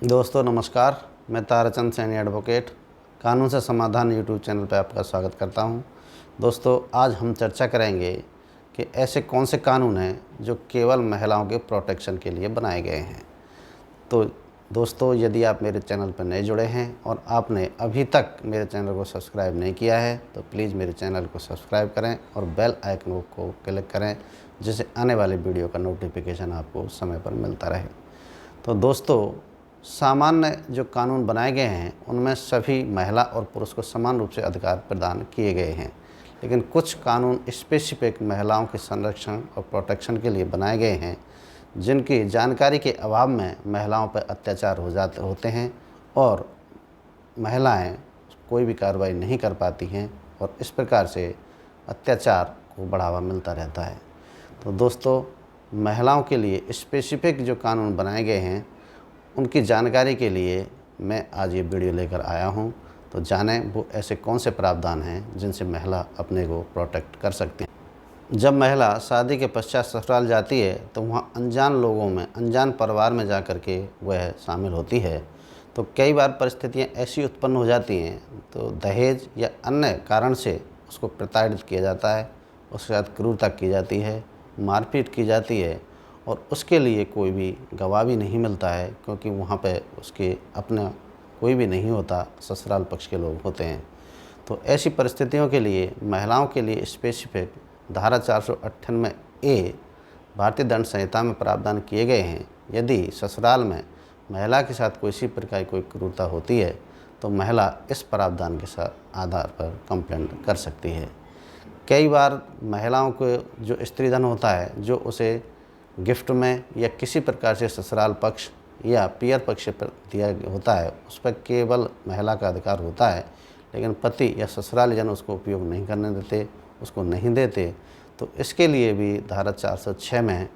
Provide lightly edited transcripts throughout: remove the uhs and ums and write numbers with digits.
दोस्तों नमस्कार, मैं ताराचंद सैनी एडवोकेट कानून से समाधान यूट्यूब चैनल पर आपका स्वागत करता हूं। दोस्तों आज हम चर्चा करेंगे कि ऐसे कौन से कानून हैं जो केवल महिलाओं के प्रोटेक्शन के लिए बनाए गए हैं। तो दोस्तों यदि आप मेरे चैनल पर नए जुड़े हैं और आपने अभी तक मेरे चैनल को सब्सक्राइब नहीं किया है तो प्लीज़ मेरे चैनल को सब्सक्राइब करें और बेल आइकन को क्लिक करें, जिससे आने वाले वीडियो का नोटिफिकेशन आपको समय पर मिलता रहे। तो दोस्तों सामान्य जो कानून बनाए गए हैं उनमें सभी महिला और पुरुष को समान रूप से अधिकार प्रदान किए गए हैं, लेकिन कुछ कानून स्पेसिफिक महिलाओं के संरक्षण और प्रोटेक्शन के लिए बनाए गए हैं जिनकी जानकारी के अभाव में महिलाओं पर अत्याचार होते हैं और महिलाएं कोई भी कार्रवाई नहीं कर पाती हैं और इस प्रकार से अत्याचार को बढ़ावा मिलता रहता है। तो दोस्तों महिलाओं के लिए स्पेसिफिक जो कानून बनाए गए हैं उनकी जानकारी के लिए मैं आज ये वीडियो लेकर आया हूँ। तो जानें वो ऐसे कौन से प्रावधान हैं जिनसे महिला अपने को प्रोटेक्ट कर सकती है। जब महिला शादी के पश्चात ससुराल जाती है तो वहाँ अनजान लोगों में, अनजान परिवार में जा कर के वह शामिल होती है। तो कई बार परिस्थितियाँ ऐसी उत्पन्न हो जाती हैं तो दहेज या अन्य कारण से उसको प्रताड़ित किया जाता है, उसके साथ क्रूरता की जाती है, मारपीट की जाती है और उसके लिए कोई भी गवाह भी नहीं मिलता है, क्योंकि वहाँ पे उसके अपना कोई भी नहीं होता, ससुराल पक्ष के लोग होते हैं। तो ऐसी परिस्थितियों के लिए महिलाओं के लिए स्पेसिफिक धारा 498A भारतीय दंड संहिता में प्रावधान किए गए हैं। यदि ससुराल में महिला के साथ किसी प्रकार की कोई क्रूरता होती है तो महिला इस प्रावधान के साथ आधार पर कंप्लेंट कर सकती है। कई बार महिलाओं को जो स्त्रीधन होता है जो उसे गिफ्ट में या किसी प्रकार से ससुराल पक्ष या पियर पक्ष पर दिया होता है, उस पर केवल महिला का अधिकार होता है, लेकिन पति या ससुराल जन उसको उपयोग नहीं करने देते, उसको नहीं देते। तो इसके लिए भी धारा 406 में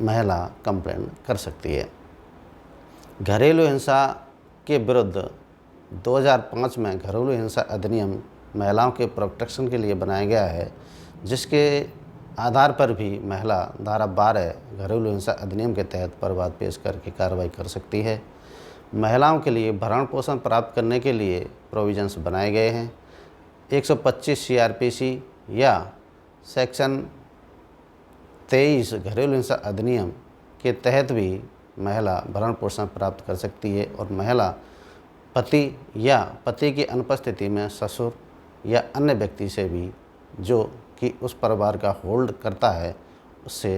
महिला कंप्लेंट कर सकती है। घरेलू हिंसा के विरुद्ध 2005 में घरेलू हिंसा अधिनियम महिलाओं के प्रोटेक्शन के लिए बनाया गया है, जिसके आधार पर भी महिला धारा 12 घरेलू हिंसा अधिनियम के तहत परिवाद पेश करके कार्रवाई कर सकती है। महिलाओं के लिए भरण पोषण प्राप्त करने के लिए प्रोविजंस बनाए गए हैं। 125 CRPC या सेक्शन 23 घरेलू हिंसा अधिनियम के तहत भी महिला भरण पोषण प्राप्त कर सकती है और महिला पति या पति की अनुपस्थिति में ससुर या अन्य व्यक्ति से भी जो कि उस परिवार का होल्ड करता है उससे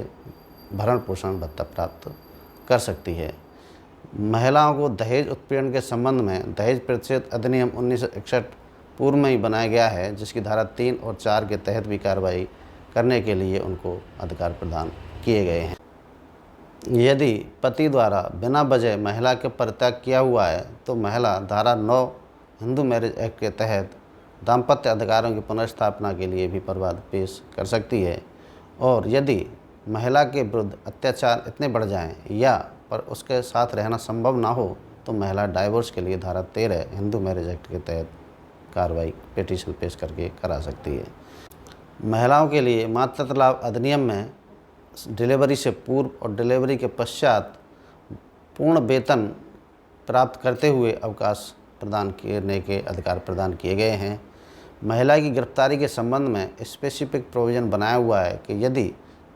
भरण पोषण भत्ता प्राप्त कर सकती है। महिलाओं को दहेज उत्पीड़न के संबंध में दहेज प्रतिषेध अधिनियम 1961 पूर्व में ही बनाया गया है, जिसकी धारा 3 और 4 के तहत भी कार्रवाई करने के लिए उनको अधिकार प्रदान किए गए हैं। यदि पति द्वारा बिना वजह महिला के परित्याग किया हुआ है तो महिला धारा 9 हिंदू मैरिज एक्ट के तहत दाम्पत्य अधिकारों की पुनर्स्थापना के लिए भी परिवाद पेश कर सकती है। और यदि महिला के विरुद्ध अत्याचार इतने बढ़ जाएं या पर उसके साथ रहना संभव ना हो तो महिला डाइवोर्स के लिए धारा 13 हिंदू मैरिज एक्ट के तहत कार्रवाई पिटीशन पेश करके करा सकती है। महिलाओं के लिए मातृत्व लाभ अधिनियम में डिलीवरी से पूर्व और डिलीवरी के पश्चात पूर्ण वेतन प्राप्त करते हुए अवकाश प्रदान करने के अधिकार प्रदान किए गए हैं। महिला की गिरफ्तारी के संबंध में स्पेसिफिक प्रोविज़न बनाया हुआ है कि यदि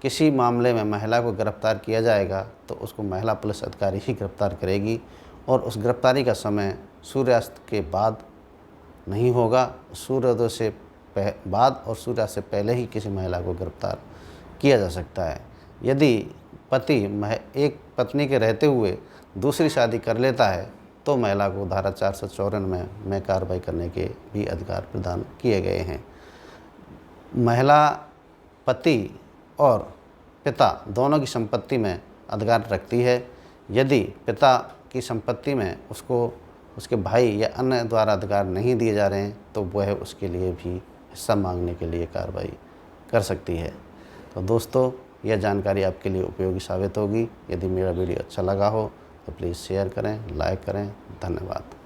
किसी मामले में महिला को गिरफ्तार किया जाएगा तो उसको महिला पुलिस अधिकारी ही गिरफ्तार करेगी और उस गिरफ्तारी का समय सूर्यास्त के बाद नहीं होगा। सूर्योदय से बाद और सूर्यास्त से पहले ही किसी महिला को गिरफ्तार किया जा सकता है। यदि पति एक पत्नी के रहते हुए दूसरी शादी कर लेता है तो महिला को धारा 454 में कार्रवाई करने के भी अधिकार प्रदान किए गए हैं। महिला पति और पिता दोनों की संपत्ति में अधिकार रखती है। यदि पिता की संपत्ति में उसको उसके भाई या अन्य द्वारा अधिकार नहीं दिए जा रहे हैं तो वह उसके लिए भी हिस्सा मांगने के लिए कार्रवाई कर सकती है। तो दोस्तों यह जानकारी आपके लिए उपयोगी साबित होगी। यदि मेरा वीडियो अच्छा लगा हो तो प्लीज़ शेयर करें, लाइक करें। धन्यवाद।